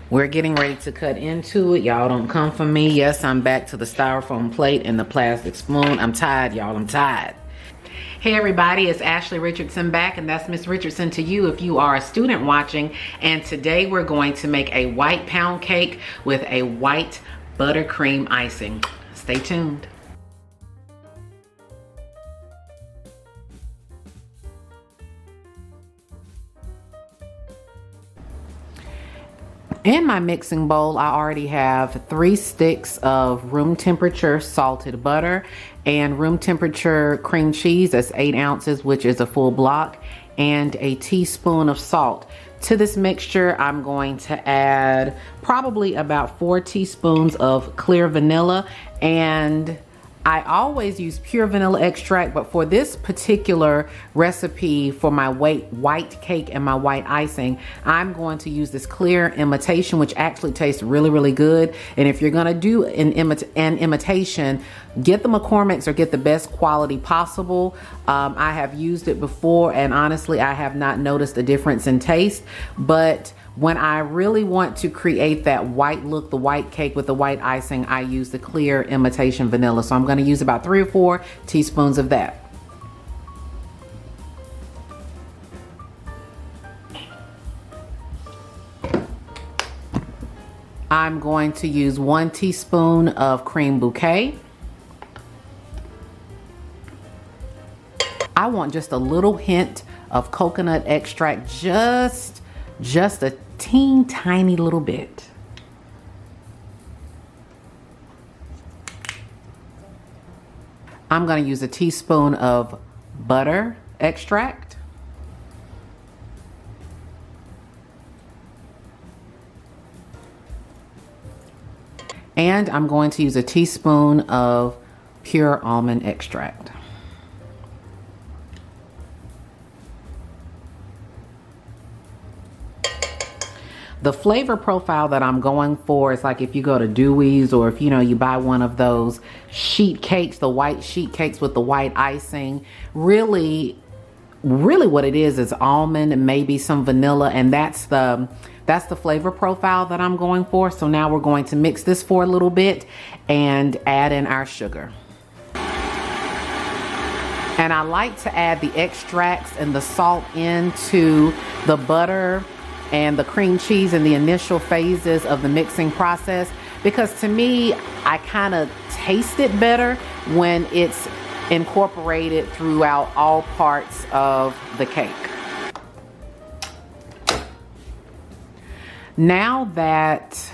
We're getting ready to cut into it. Y'all don't come for me. Yes, I'm back to the styrofoam plate and the plastic spoon. I'm tired, y'all. I'm tired. Hey everybody, it's Ashley Richardson back, and that's Miss Richardson to you if you are a student watching. And today we're going to make a white pound cake with a white buttercream icing. Stay tuned. In my mixing bowl, I already have 3 sticks of room temperature salted butter and room temperature cream cheese. That's 8 ounces, which is a full block, and a teaspoon of salt. To this mixture, I'm going to add probably about 4 teaspoons of clear vanilla, and I always use pure vanilla extract, but for this particular recipe for my white cake and my white icing, I'm going to use this clear imitation, which actually tastes really, really good. And if you're gonna do an imitation, get the McCormick's or get the best quality possible. I have used it before, and honestly, I have not noticed a difference in taste, but when I really want to create that white look, the white cake with the white icing, I use the clear imitation vanilla. So I'm going to use about 3 or 4 teaspoons of that. I'm going to use 1 teaspoon of cream bouquet. I want just a little hint of coconut extract, just a tiny little bit. I'm going to use a teaspoon of butter extract. And I'm going to use a teaspoon of pure almond extract. The flavor profile that I'm going for is like if you go to Dewey's, or if you buy one of those sheet cakes, the white sheet cakes with the white icing. Really what it is almond and maybe some vanilla, and that's the flavor profile that I'm going for. So now we're going to mix this for a little bit and add in our sugar. And I like to add the extracts and the salt into the butter and the cream cheese in the initial phases of the mixing process, because to me, I kind of taste it better when it's incorporated throughout all parts of the cake. Now that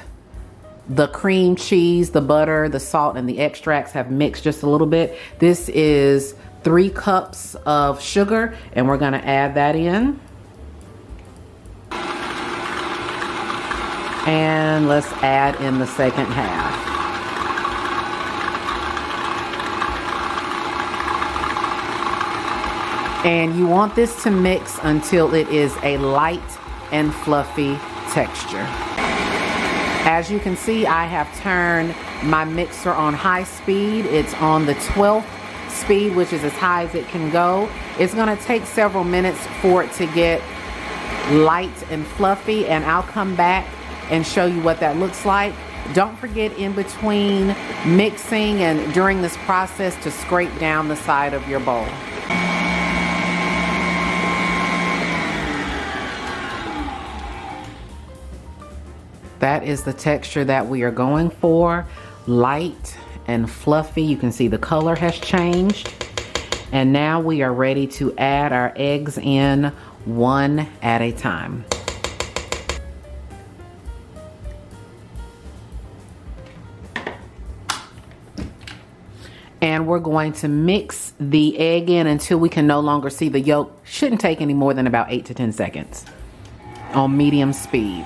the cream cheese, the butter, the salt, and the extracts have mixed just a little bit, this is 3 cups of sugar, and we're gonna add that in. And let's add in the second half. And you want this to mix until it is a light and fluffy texture. As you can see, I have turned my mixer on high speed. It's on the 12th speed, which is as high as it can go. It's gonna take several minutes for it to get light and fluffy, and I'll come back and show you what that looks like. Don't forget in between mixing and during this process to scrape down the side of your bowl. That is the texture that we are going for. Light and fluffy. You can see the color has changed. And now we are ready to add our eggs in one at a time. And we're going to mix the egg in until we can no longer see the yolk. Shouldn't take any more than about 8 to 10 seconds on medium speed.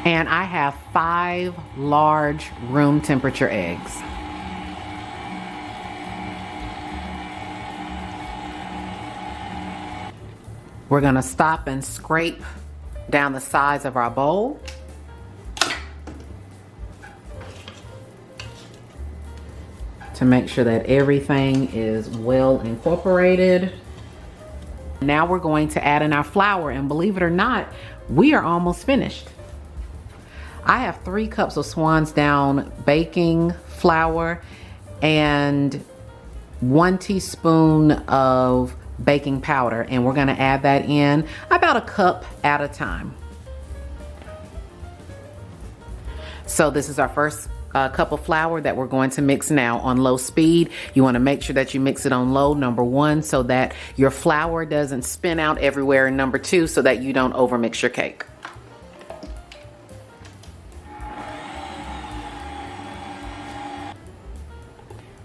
And I have 5 large room temperature eggs. We're gonna stop and scrape down the sides of our bowl. to make sure that everything is well incorporated. Now we're going to add in our flour, and believe it or not, we are almost finished. I have 3 cups of Swan's Down baking flour and 1 teaspoon of baking powder, and we're gonna add that in about a cup at a time. So this is our first cup of flour that we're going to mix now on low speed. You want to make sure that you mix it on low, number 1, so that your flour doesn't spin out everywhere, and number 2, so that you don't overmix your cake.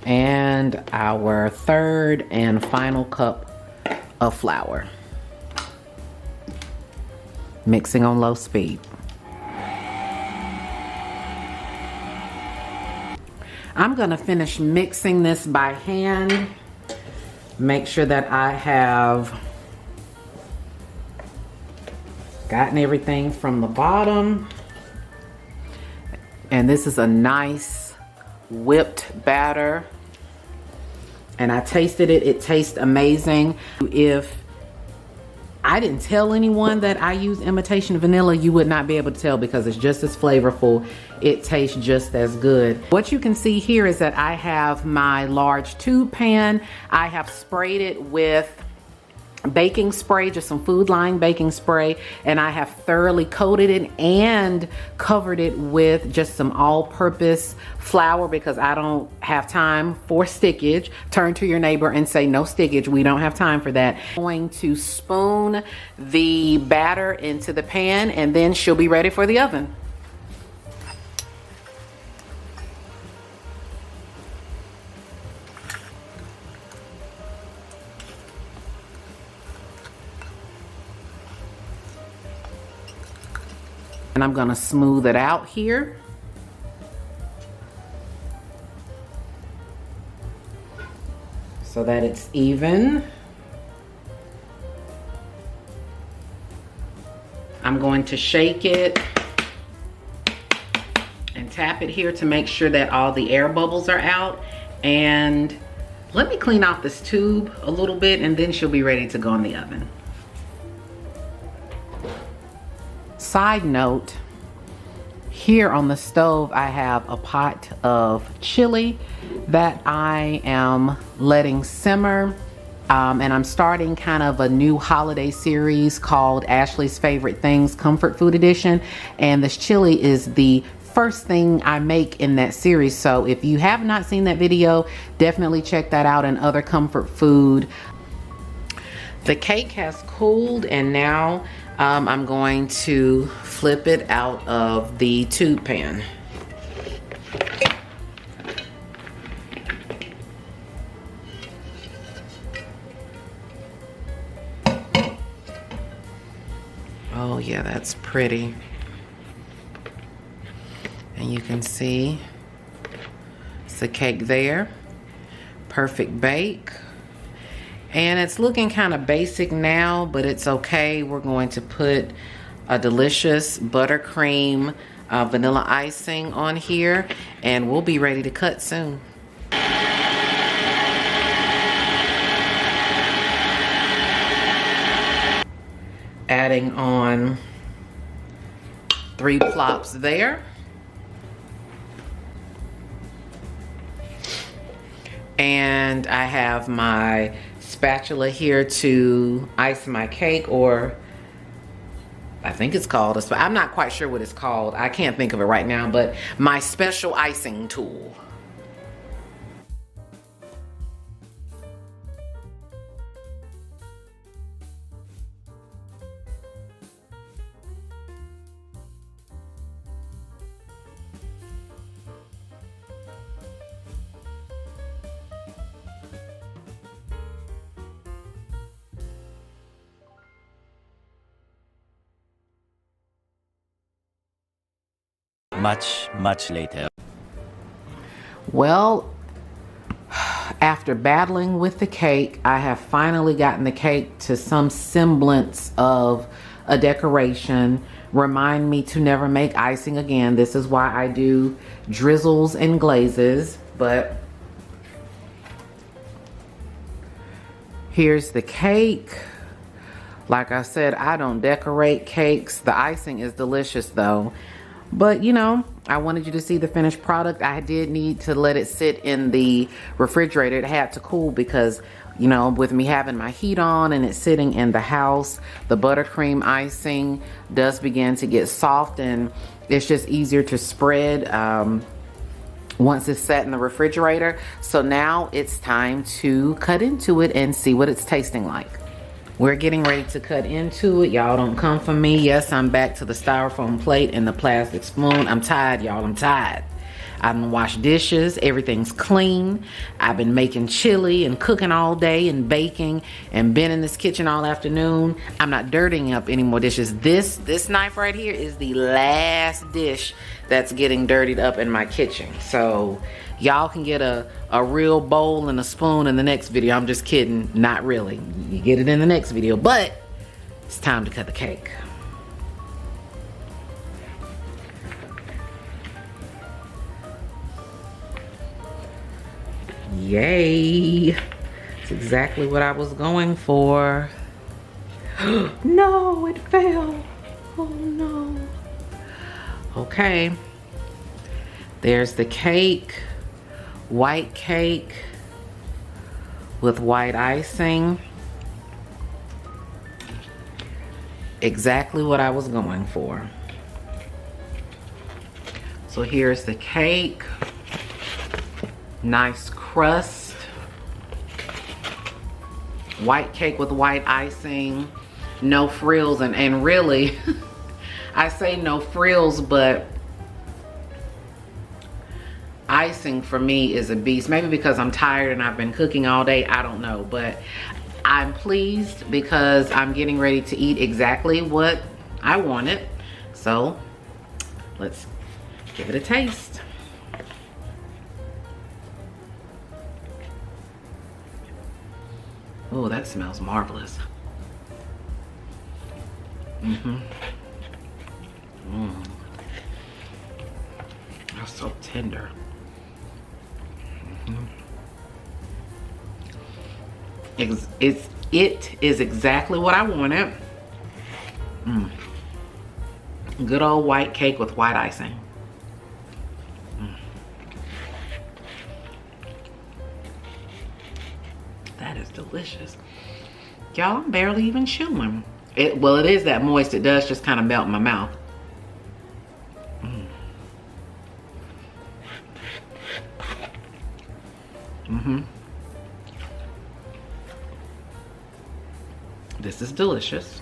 And our third and final cup of flour. Mixing on low speed. I'm gonna finish mixing this by hand. Make sure that I have gotten everything from the bottom. And this is a nice whipped batter. And I tasted it, it tastes amazing. If I didn't tell anyone that I use imitation vanilla, you would not be able to tell, because it's just as flavorful. It tastes just as good. What you can see here is that I have my large tube pan. I have sprayed it with baking spray, just some Food Line baking spray, and I have thoroughly coated it and covered it with just some all-purpose flour, because I don't have time for stickage. Turn to your neighbor and say no stickage, we don't have time for that. I'm going to spoon the batter into the pan, and then she'll be ready for the oven. And I'm gonna smooth it out here. So that it's even. I'm going to shake it and tap it here to make sure that all the air bubbles are out. And let me clean off this tube a little bit, and then she'll be ready to go in the oven. Side note, here on the stove I have a pot of chili that I am letting simmer, and I'm starting kind of a new holiday series called Ashley's Favorite Things Comfort Food Edition, and this chili is the first thing I make in that series. So if you have not seen that video, definitely check that out, and other comfort food. The cake has cooled, and now I'm going to flip it out of the tube pan. Oh yeah, that's pretty. And you can see it's the cake there. Perfect bake. And it's looking kind of basic now, but it's okay. We're going to put a delicious buttercream vanilla icing on here, and we'll be ready to cut soon. Adding on 3 plops there. And I have my spatula here to ice my cake, or I think it's called a I'm not quite sure what it's called. I can't think of it right now, but my special icing tool. Much later. Well, after battling with the cake, I have finally gotten the cake to some semblance of a decoration. Remind me to never make icing again. This is why I do drizzles and glazes, but Here's the cake. Like I said, I don't decorate cakes. The icing is delicious though. But you know, I wanted you to see the finished product. I did need to let it sit in the refrigerator. It had to cool because, you know, with me having my heat on and it sitting in the house, the buttercream icing does begin to get soft and it's just easier to spread once it's set in the refrigerator. So now it's time to cut into it and see what it's tasting like. We're getting ready to cut into it. Y'all don't come for me. Yes, I'm back to the styrofoam plate and the plastic spoon. I'm tired, y'all. I'm tired. I done washed dishes. Everything's clean. I've been making chili and cooking all day and baking and been in this kitchen all afternoon. I'm not dirtying up any more dishes. This knife right here is the last dish that's getting dirtied up in my kitchen. So y'all can get a real bowl and a spoon in the next video. I'm just kidding. Not really. You get it in the next video. But it's time to cut the cake. Yay. It's exactly what I was going for. No, it fell. Oh no. Okay. There's the cake. White cake with white icing. Exactly what I was going for. So here's the cake. Nice crust. White cake with white icing. No frills, and really I say no frills, but icing for me is a beast. Maybe because I'm tired and I've been cooking all day, I don't know, but I'm pleased because I'm getting ready to eat exactly what I wanted. So let's give it a taste. Oh, that smells marvelous. That's so tender. It is exactly what I wanted. Good old white cake with white icing. That is delicious. Y'all, I'm barely even chewing. Well, it is that moist. It does just kind of melt in my mouth. This is delicious.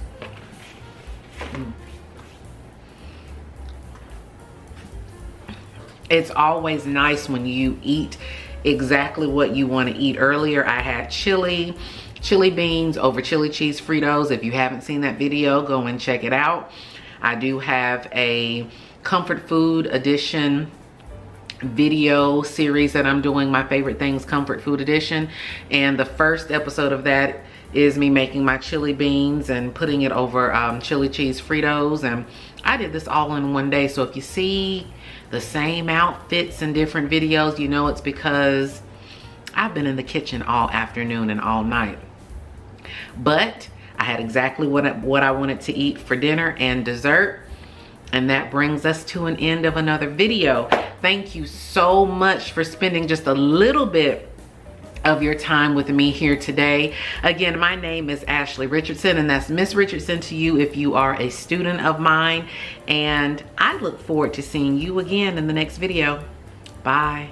It's always nice when you eat exactly what you want to eat. Earlier I had chili beans over chili cheese Fritos. If you haven't seen that video, go and check it out. I do have a comfort food edition video series that I'm doing, my favorite things comfort food edition, and the first episode of that is me making my chili beans and putting it over chili cheese Fritos. And I did this all in one day. So if you see the same outfits in different videos, you know it's because I've been in the kitchen all afternoon and all night. But I had exactly what I wanted to eat for dinner and dessert. And that brings us to an end of another video. Thank you so much for spending just a little bit of your time with me here today. Again, my name is Ashley Richardson, and that's Miss Richardson to you if you are a student of mine. And I look forward to seeing you again in the next video. Bye.